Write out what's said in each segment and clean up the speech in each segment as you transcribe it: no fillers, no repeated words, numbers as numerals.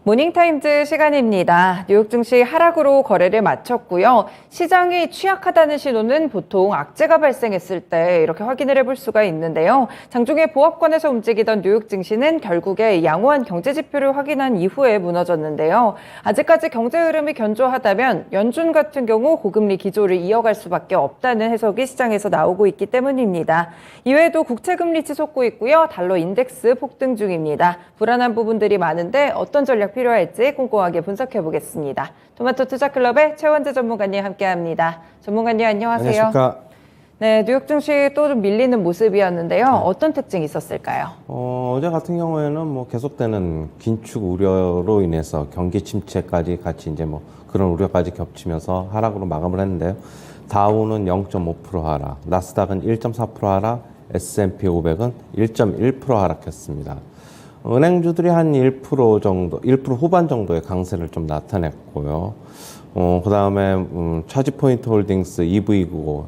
모닝타임즈 시간입니다. 뉴욕 증시 하락으로 거래를 마쳤고요. 시장이 취약하다는 신호는 보통 악재가 발생했을 때 이렇게 확인을 해볼 수가 있는데요. 장중에 보합권에서 움직이던 뉴욕 증시는 결국에 양호한 경제 지표를 확인한 이후에 무너졌는데요. 아직까지 경제 흐름이 견조하다면 연준 같은 경우 고금리 기조를 이어갈 수밖에 없다는 해석이 시장에서 나오고 있기 때문입니다. 이외에도 국채금리 치솟고 있고요. 달러 인덱스 폭등 중입니다. 불안한 부분들이 많은데 어떤 전략 필요할지 꼼꼼하게 분석해 보겠습니다. 토마토 투자클럽의 최원재 전문가님 함께합니다. 전문가님 안녕하세요. 안녕하십니까. 네, 뉴욕 증시 또 좀 밀리는 모습이었는데요. 어떤 특징이 있었을까요? 어제 같은 경우에는 계속되는 긴축 우려로 인해서 경기 침체까지 같이 그런 우려까지 겹치면서 하락으로 마감을 했는데요. 다우는 0.5% 하락, 나스닥은 1.4% 하락, S&P 500은 1.1% 하락했습니다. 은행주들이 한 1% 정도, 1% 후반 정도의 강세를 좀 나타냈고요. 그 다음에, 차지포인트 홀딩스, EV9,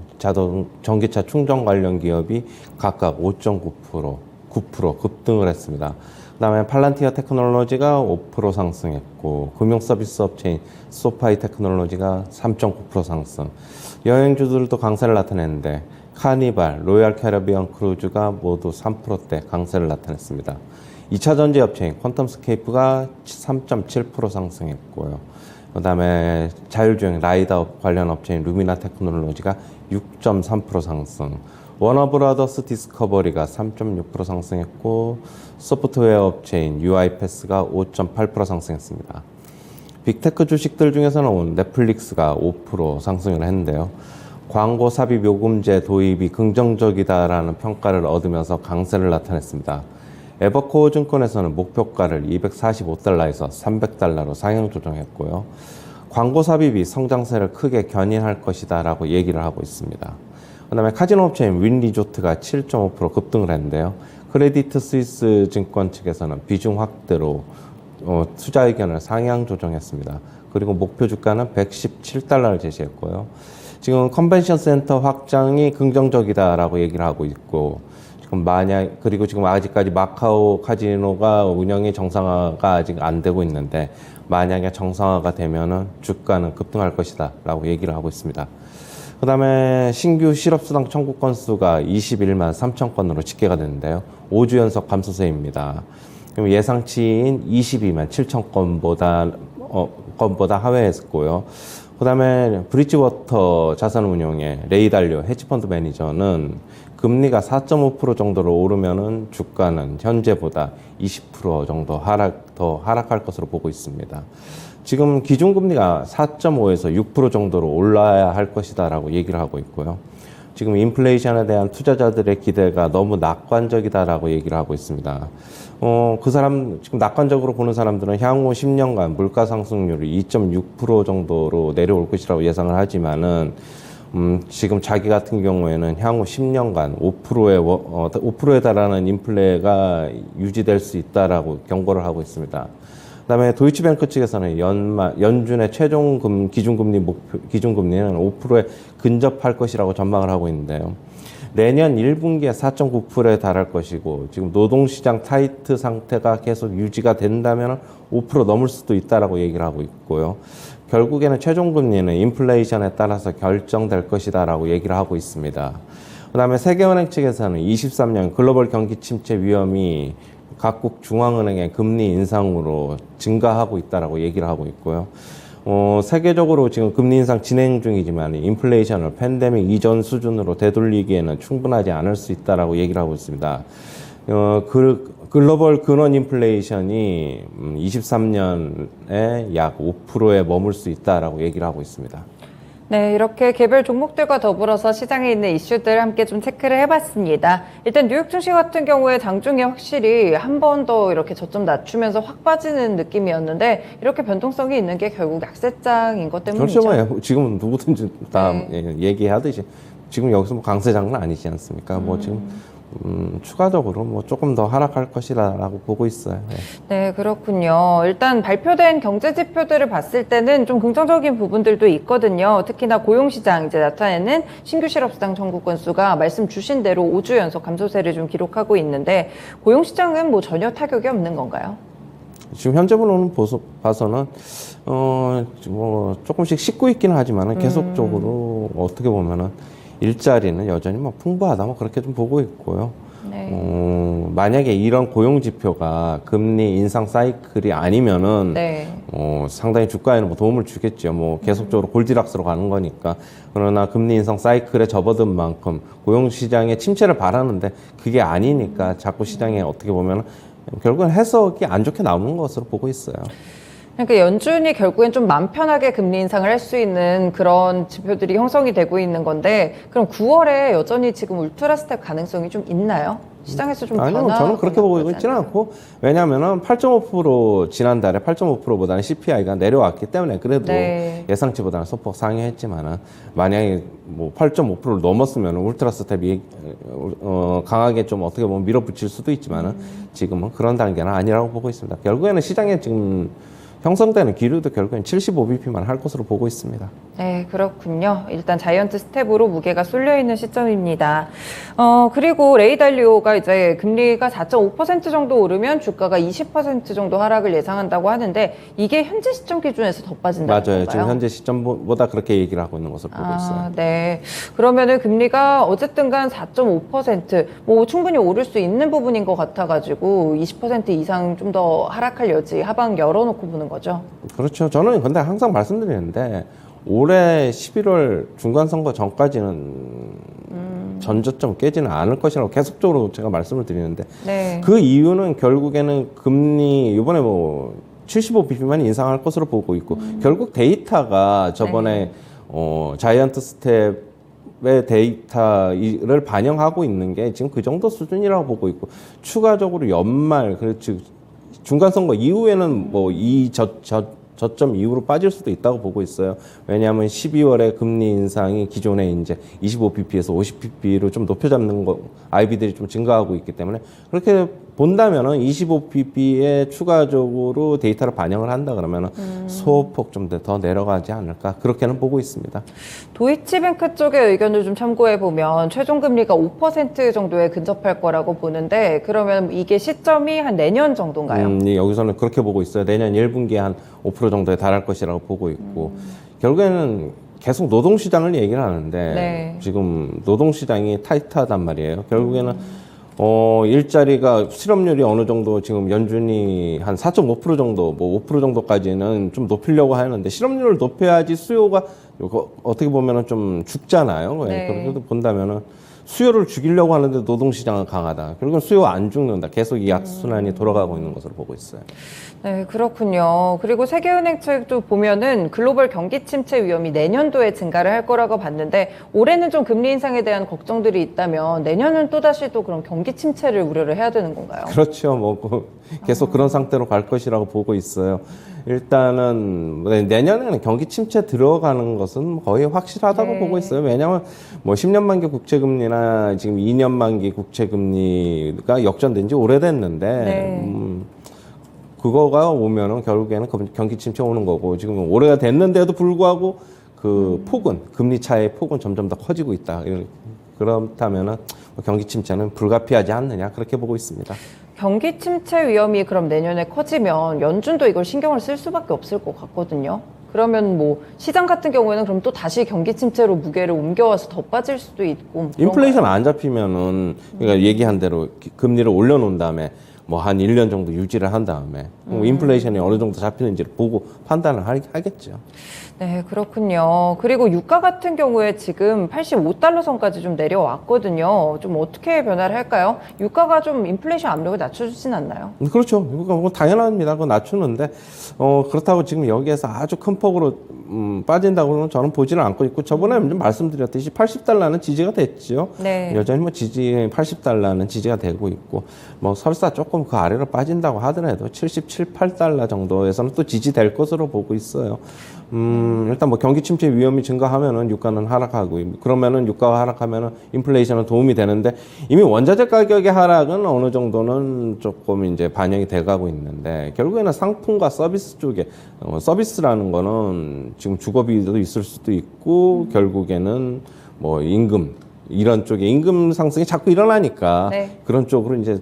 전기차 충전 관련 기업이 각각 5.9%, 9% 급등을 했습니다. 그 다음에 팔란티어 테크놀로지가 5% 상승했고, 금융서비스 업체인 소파이 테크놀로지가 3.9% 상승. 여행주들도 강세를 나타냈는데, 카니발, 로얄 캐리비안 크루즈가 모두 3%대 강세를 나타냈습니다. 2차 전지 업체인 퀀텀스케이프가 3.7% 상승했고요. 그 다음에 자율주행 라이더 관련 업체인 루미나 테크놀로지가 6.3% 상승. 워너브라더스 디스커버리가 3.6% 상승했고, 소프트웨어 업체인 UiPath가 5.8% 상승했습니다. 빅테크 주식들 중에서는 넷플릭스가 5% 상승을 했는데요. 광고 삽입 요금제 도입이 긍정적이다라는 평가를 얻으면서 강세를 나타냈습니다. 에버코어 증권에서는 목표가를 245달러에서 300달러로 상향 조정했고요. 광고 삽입이 성장세를 크게 견인할 것이다 라고 얘기를 하고 있습니다. 그 다음에 카지노 업체인 윈리조트가 7.5% 급등을 했는데요. 크레디트 스위스 증권 측에서는 비중 확대로 투자 의견을 상향 조정했습니다. 그리고 목표 주가는 117달러를 제시했고요. 지금 컨벤션 센터 확장이 긍정적이다라고 얘기를 하고 있고, 그리고 지금 아직까지 마카오 카지노가 운영이 정상화가 아직 안 되고 있는데, 만약에 정상화가 되면은 주가는 급등할 것이다 라고 얘기를 하고 있습니다. 그 다음에 신규 실업수당 청구 건수가 21만 3천 건으로 집계가 됐는데요. 5주 연속 감소세입니다. 그럼 예상치인 22만 7천 건보다 하회했고요. 그 다음에 브릿지워터 자산운용의 레이달리오 헤지펀드 매니저는 금리가 4.5% 정도로 오르면은 주가는 현재보다 20% 정도 더 하락할 것으로 보고 있습니다. 지금 기준금리가 4.5에서 6% 정도로 올라야 할 것이다라고 얘기를 하고 있고요. 지금 인플레이션에 대한 투자자들의 기대가 너무 낙관적이다라고 얘기를 하고 있습니다. 지금 낙관적으로 보는 사람들은 향후 10년간 물가 상승률이 2.6% 정도로 내려올 것이라고 예상을 하지만은, 지금 자기 같은 경우에는 향후 10년간 5%에 달하는 인플레가 유지될 수 있다라고 경고를 하고 있습니다. 그다음에 도이치뱅크 측에서는 연준의 최종 기준금리는 5%에 근접할 것이라고 전망을 하고 있는데요. 내년 1분기에 4.9%에 달할 것이고, 지금 노동시장 타이트 상태가 계속 유지가 된다면 5% 넘을 수도 있다라고 얘기를 하고 있고요. 결국에는 최종금리는 인플레이션에 따라서 결정될 것이다라고 얘기를 하고 있습니다. 그 다음에 세계은행 측에서는 23년 글로벌 경기 침체 위험이 각국 중앙은행의 금리 인상으로 증가하고 있다라고 얘기를 하고 있고요. 세계적으로 지금 금리 인상 진행 중이지만 인플레이션을 팬데믹 이전 수준으로 되돌리기에는 충분하지 않을 수 있다라고 얘기를 하고 있습니다. 글로벌 근원 인플레이션이 23년에 약 5%에 머물 수 있다라고 얘기를 하고 있습니다. 네, 이렇게 개별 종목들과 더불어서 시장에 있는 이슈들 함께 좀 체크를 해봤습니다. 일단 뉴욕 증시 같은 경우에 장중에 확실히 한 번 더 이렇게 저점 낮추면서 확 빠지는 느낌이었는데, 이렇게 변동성이 있는 게 결국 약세장인 것 때문이죠. 그렇죠. 지금 누구든지 다 얘기하듯이 지금 여기서 강세장은 아니지 않습니까? 지금 추가적으로 조금 더 하락할 것이라고 보고 있어요. 네. 네, 그렇군요. 일단 발표된 경제 지표들을 봤을 때는 좀 긍정적인 부분들도 있거든요. 특히나 고용시장 이제 나타내는 신규 실업수당 청구 건수가 말씀 주신 대로 5주 연속 감소세를 좀 기록하고 있는데, 고용시장은 전혀 타격이 없는 건가요? 지금 현재로는 봐서는 뭐 조금씩 씻고 있기는 하지만은 계속적으로 어떻게 보면은 일자리는 여전히 뭐 풍부하다 뭐 그렇게 좀 보고 있고요. 네. 만약에 이런 고용 지표가 금리 인상 사이클이 아니면은 네. 상당히 주가에는 뭐 도움을 주겠죠. 뭐 계속적으로 골디락스로 가는 거니까. 그러나 금리 인상 사이클에 접어든 만큼 고용 시장의 침체를 바라는데 그게 아니니까 자꾸 시장에 어떻게 보면은 결국은 해석이 안 좋게 나오는 것으로 보고 있어요. 그러니까 연준이 결국엔 좀 마음 편하게 금리 인상을 할 수 있는 그런 지표들이 형성이 되고 있는 건데, 그럼 9월에 여전히 지금 울트라 스텝 가능성이 좀 있나요? 시장에서 좀 아니요, 변화? 저는 그렇게 보고 있지는 않고, 왜냐하면은 8.5% 지난달에 8.5%보다는 CPI가 내려왔기 때문에 그래도 네. 예상치보다는 소폭 상회했지만은 만약에 뭐 8.5%를 넘었으면 울트라 스텝이 강하게 좀 어떻게 보면 밀어붙일 수도 있지만은 지금은 그런 단계는 아니라고 보고 있습니다. 결국에는 시장에 지금 형성되는 기류도 결국엔 75bp만 할 것으로 보고 있습니다. 네, 그렇군요. 일단 자이언트 스텝으로 무게가 쏠려 있는 시점입니다. 그리고 레이달리오가 이제 금리가 4.5% 정도 오르면 주가가 20% 정도 하락을 예상한다고 하는데, 이게 현재 시점 기준에서 더 빠진다는 맞아요. 건가요? 지금 현재 시점보다 그렇게 얘기를 하고 있는 것으로 보고 있어요. 네. 그러면은 금리가 어쨌든 간 4.5%, 뭐 충분히 오를 수 있는 부분인 것 같아가지고 20% 이상 좀 더 하락할 여지 하방 열어놓고 보는 거죠. 그렇죠. 저는 근데 항상 말씀드리는데 올해 11월 중간선거 전까지는 전저점 깨지는 않을 것이라고 계속적으로 제가 말씀을 드리는데 네. 그 이유는 결국에는 금리 이번에 뭐 75bp만 인상할 것으로 보고 있고 결국 데이터가 저번에 자이언트 스텝의 데이터를 반영하고 있는 게 지금 그 정도 수준이라고 보고 있고 추가적으로 연말 그렇지 중간선거 이후에는 뭐 이 저점 이후로 빠질 수도 있다고 보고 있어요. 왜냐하면 12월에 금리 인상이 기존에 이제 25bp에서 50bp로 좀 높여 잡는 거, IB들이 좀 증가하고 있기 때문에 그렇게 본다면은 25bp에 추가적으로 데이터를 반영을 한다 그러면은 소폭 좀 더 내려가지 않을까 그렇게는 보고 있습니다. 도이치뱅크 쪽의 의견을 좀 참고해 보면 최종 금리가 5% 정도에 근접할 거라고 보는데, 그러면 이게 시점이 한 내년 정도인가요? 여기서는 그렇게 보고 있어요. 내년 1분기에 한 5% 정도에 달할 것이라고 보고 있고 결국에는 계속 노동시장을 얘기를 하는데 네. 지금 노동시장이 타이트하단 말이에요. 결국에는 일자리가 실업률이 어느 정도 지금 연준이 한 4.5% 정도, 뭐 5% 정도까지는 좀 높이려고 하는데 실업률을 높여야지 수요가 어떻게 보면은 좀 죽잖아요. 네. 그래도 본다면은 수요를 죽이려고 하는데 노동시장은 강하다. 결국은 수요 안 죽는다. 계속 이 악순환이 돌아가고 있는 것으로 보고 있어요. 네, 그렇군요. 그리고 세계은행 측도 보면은 글로벌 경기 침체 위험이 내년도에 증가를 할 거라고 봤는데, 올해는 좀 금리 인상에 대한 걱정들이 있다면 내년은 또다시 또 그런 경기 침체를 우려를 해야 되는 건가요? 그렇죠. 뭐 계속 그런 상태로 갈 것이라고 보고 있어요. 일단은 내년에는 경기 침체 들어가는 것은 거의 확실하다고 네. 보고 있어요. 왜냐하면 뭐 10년 만기 국채금리나 지금 2년 만기 국채금리가 역전된 지 오래됐는데 네. 그거가 오면은 결국에는 경기 침체 오는 거고 지금 오래가 됐는데도 불구하고 그 폭은 금리 차의 폭은 점점 더 커지고 있다. 그렇다면은 경기 침체는 불가피하지 않느냐 그렇게 보고 있습니다. 경기 침체 위험이 그럼 내년에 커지면 연준도 이걸 신경을 쓸 수밖에 없을 것 같거든요. 그러면 뭐 시장 같은 경우에는 그럼 또 다시 경기 침체로 무게를 옮겨와서 더 빠질 수도 있고. 뭐 인플레이션 안 잡히면은 그러니까 얘기한 대로 금리를 올려놓은 다음에 뭐 한 1년 정도 유지를 한 다음에 인플레이션이 어느 정도 잡히는지를 보고 판단을 하겠죠. 네, 그렇군요. 그리고 유가 같은 경우에 지금 85달러 선까지 좀 내려왔거든요. 좀 어떻게 변화를 할까요? 유가가 좀 인플레이션 압력을 낮춰주진 않나요? 그렇죠. 이거 뭐 당연합니다. 그거 낮추는데 그렇다고 지금 여기에서 아주 큰 폭으로 빠진다고는 저는 보지는 않고 있고 저번에 좀 말씀드렸듯이 80달러는 지지가 됐죠. 네. 여전히 뭐 80달러는 지지가 되고 있고 뭐 설사 조금 그 아래로 빠진다고 하더라도 77, 8달러 정도에서는 또 지지될 것으로 보고 있어요. 일단 뭐 경기 침체 위험이 증가하면은 유가는 하락하고 그러면은 유가가 하락하면은 인플레이션은 도움이 되는데 이미 원자재 가격의 하락은 어느 정도는 조금 이제 반영이 돼가고 있는데 결국에는 상품과 서비스 쪽에 서비스라는 거는 지금 주거비도 있을 수도 있고 결국에는 뭐 임금 이런 쪽에 임금 상승이 자꾸 일어나니까 네. 그런 쪽으로 이제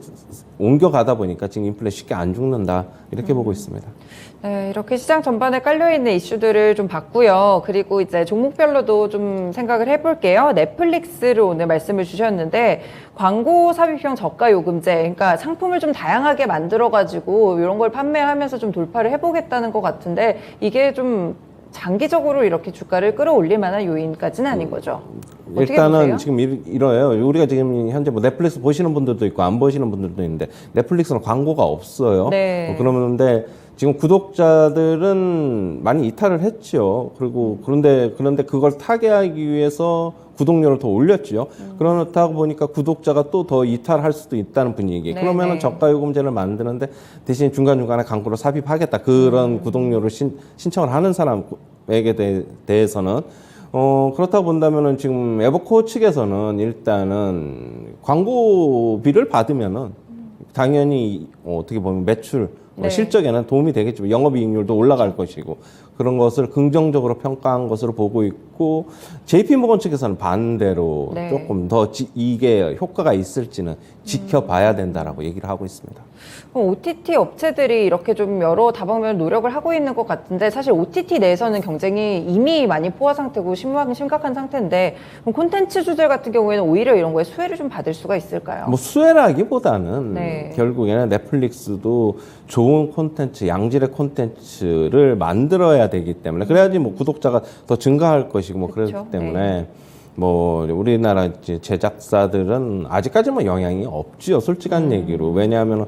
옮겨가다 보니까 지금 인플레 쉽게 안 죽는다 이렇게 보고 있습니다. 네, 이렇게 시장 전반에 깔려있는 이슈들을 좀 봤고요. 그리고 이제 종목별로도 좀 생각을 해볼게요. 넷플릭스를 오늘 말씀을 주셨는데, 광고 삽입형 저가 요금제, 그러니까 상품을 좀 다양하게 만들어가지고 이런 걸 판매하면서 좀 돌파를 해보겠다는 것 같은데, 이게 좀 장기적으로 이렇게 주가를 끌어올릴 만한 요인까지는 아닌 거죠. 어떻게 일단은 보세요? 지금 이러요. 우리가 지금 현재 뭐 넷플릭스 보시는 분들도 있고 안 보시는 분들도 있는데 넷플릭스는 광고가 없어요. 네. 그러는데 지금 구독자들은 많이 이탈을 했죠. 그리고 그런데 그걸 타개하기 위해서 구독료를 더 올렸죠. 그렇다고 보니까 구독자가 또 더 이탈할 수도 있다는 분위기. 네, 그러면은 네. 저가 요금제를 만드는데 대신 중간중간에 광고를 삽입하겠다. 그런 구독료를 신청을 하는 사람에게 대해서는 그렇다고 본다면은 지금 에버코어 측에서는 일단은 광고비를 받으면은 당연히 어떻게 보면 매출 네. 실적에는 도움이 되겠지만 영업이익률도 올라갈 것이고 그런 것을 긍정적으로 평가한 것으로 보고 있고 JP모건 측에서는 반대로 네. 조금 더 이게 효과가 있을지는 지켜봐야 된다라고 얘기를 하고 있습니다. 그럼 OTT 업체들이 이렇게 좀 여러 다방면 노력을 하고 있는 것 같은데, 사실 OTT 내에서는 경쟁이 이미 많이 포화 상태고 심각한 상태인데, 그럼 콘텐츠주들 같은 경우에는 오히려 이런 거에 수혜를 좀 받을 수가 있을까요? 뭐 수혜라기보다는 네. 결국에는 넷플릭스도 좋은 콘텐츠, 양질의 콘텐츠를 만들어야 되기 때문에 그래야지 뭐 구독자가 더 증가할 것이고 뭐 그쵸? 그렇기 때문에 뭐 우리나라 이제 제작사들은 아직까지 뭐 영향이 없지요. 솔직한 얘기로. 왜냐하면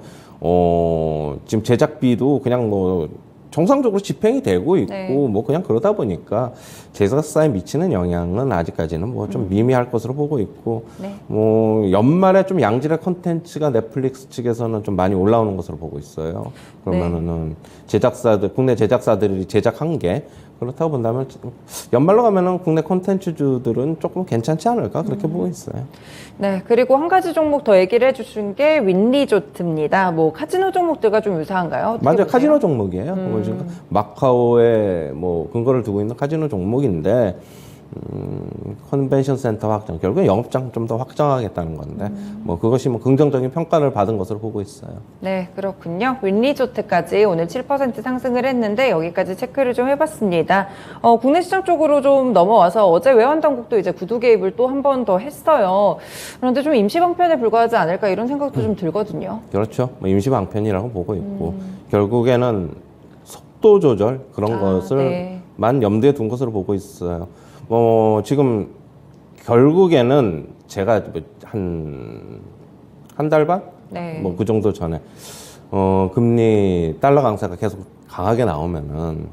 지금 제작비도 그냥 뭐 정상적으로 집행이 되고 있고 네. 뭐 그냥 그러다 보니까 제작사에 미치는 영향은 아직까지는 뭐 좀 미미할 것으로 보고 있고 네. 뭐 연말에 좀 양질의 콘텐츠가 넷플릭스 측에서는 좀 많이 올라오는 것으로 보고 있어요. 그러면은 제작사들 국내 제작사들이 제작한 게 그렇다고 본다면 연말로 가면은 국내 콘텐츠주들은 조금 괜찮지 않을까 그렇게 보고 있어요. 네, 그리고 한 가지 종목 더 얘기를 해주신 게 윈리조트입니다. 뭐 카지노 종목들과 좀 유사한가요? 어떻게 맞아요. 보세요? 카지노 종목이에요. 뭐 지금 마카오에 뭐 근거를 두고 있는 카지노 종목인데 컨벤션 센터 확장, 결국엔 영업장 좀 더 확장하겠다는 건데 뭐 그것이 뭐 긍정적인 평가를 받은 것으로 보고 있어요. 네, 그렇군요. 윈리조트까지 오늘 7% 상승을 했는데 여기까지 체크를 좀 해봤습니다. 국내 시장 쪽으로 좀 넘어와서 어제 외환당국도 이제 구두 개입을 또 한 번 더 했어요. 그런데 좀 임시방편에 불과하지 않을까 이런 생각도 좀 들거든요. 그렇죠. 뭐 임시 방편이라고 보고 있고 결국에는 속도 조절 그런 것을 네. 만 염두에 둔 것으로 보고 있어요. 지금 결국에는 제가 한 달 반? 네. 뭐 그 정도 전에 금리 달러 강세가 계속 강하게 나오면은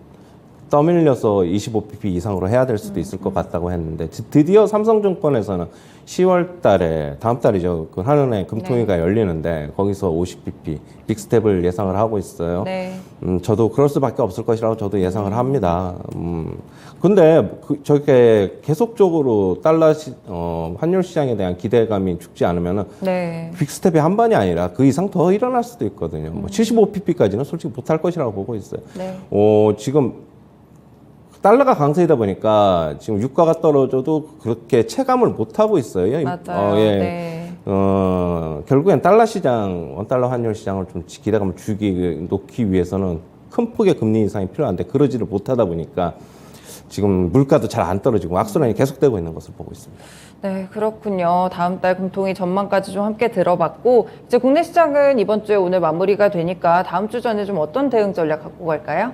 떠밀려서 25bp 이상으로 해야 될 수도 있을 것 같다고 했는데 드디어 삼성증권에서는 10월 달에 다음 달이죠. 그 한은에 금통위가 열리는데 거기서 50bp 빅스텝을 예상을 하고 있어요. 네. 저도 그럴 수밖에 없을 것이라고 저도 예상을 합니다. 근데 저게 계속적으로 환율 시장에 대한 기대감이 죽지 않으면은 네. 빅스텝이 한 번이 아니라 그 이상 더 일어날 수도 있거든요. 뭐 75pp까지는 솔직히 못할 것이라고 보고 있어요. 네. 지금 달러가 강세이다 보니까 지금 유가가 떨어져도 그렇게 체감을 못 하고 있어요. 맞아요. 예. 네. 결국엔 달러 시장, 원달러 환율 시장을 좀 기대감을 놓기 위해서는 큰 폭의 금리 인상이 필요한데 그러지를 못하다 보니까 지금 물가도 잘 안 떨어지고 악순환이 계속되고 있는 것을 보고 있습니다. 네, 그렇군요. 다음 달 금통위 전망까지 좀 함께 들어봤고, 이제 국내 시장은 이번 주에 오늘 마무리가 되니까 다음 주 전에 좀 어떤 대응 전략 갖고 갈까요?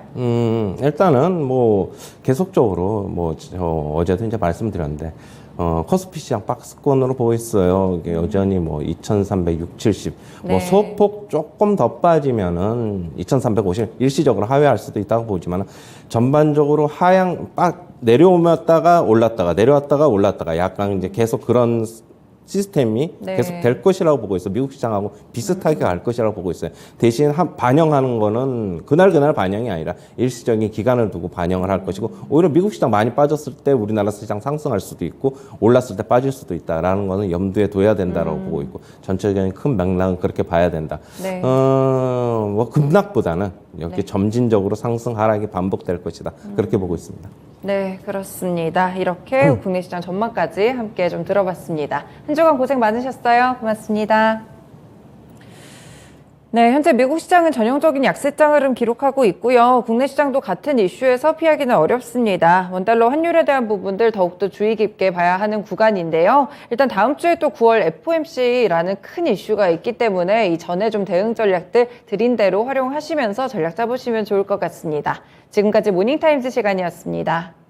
일단은 뭐 계속적으로 어제도 이제 말씀드렸는데 코스피 시장 박스권으로 보고 있어요. 이게 여전히 뭐 2,360, 70. 네. 뭐 소폭 조금 더 빠지면은 2,350 일시적으로 하회할 수도 있다고 보지만 전반적으로 내려오다가 올랐다가 내려왔다가 올랐다가 약간 이제 계속 그런 시스템이 네. 계속 될 것이라고 보고 있어요. 미국 시장하고 비슷하게 갈 것이라고 보고 있어요. 대신 반영하는 거는 그날 반영이 아니라 일시적인 기간을 두고 반영을 할 것이고 오히려 미국 시장 많이 빠졌을 때 우리나라 시장 상승할 수도 있고 올랐을 때 빠질 수도 있다라는 거는 염두에 둬야 된다라고 보고 있고 전체적인 큰 맥락은 그렇게 봐야 된다. 네. 뭐 급락보다는 여기 네. 점진적으로 상승 하락이 반복될 것이다. 그렇게 보고 있습니다. 네, 그렇습니다. 이렇게 국내 시장 전망까지 함께 좀 들어봤습니다. 한 주간 고생 많으셨어요. 고맙습니다. 네, 현재 미국 시장은 전형적인 약세장 흐름 기록하고 있고요. 국내 시장도 같은 이슈에서 피하기는 어렵습니다. 원달러 환율에 대한 부분들 더욱더 주의 깊게 봐야 하는 구간인데요. 일단 다음 주에 또 9월 FOMC라는 큰 이슈가 있기 때문에 이 전에 좀 대응 전략들 드린 대로 활용하시면서 전략 잡으시면 좋을 것 같습니다. 지금까지 모닝타임즈 시간이었습니다.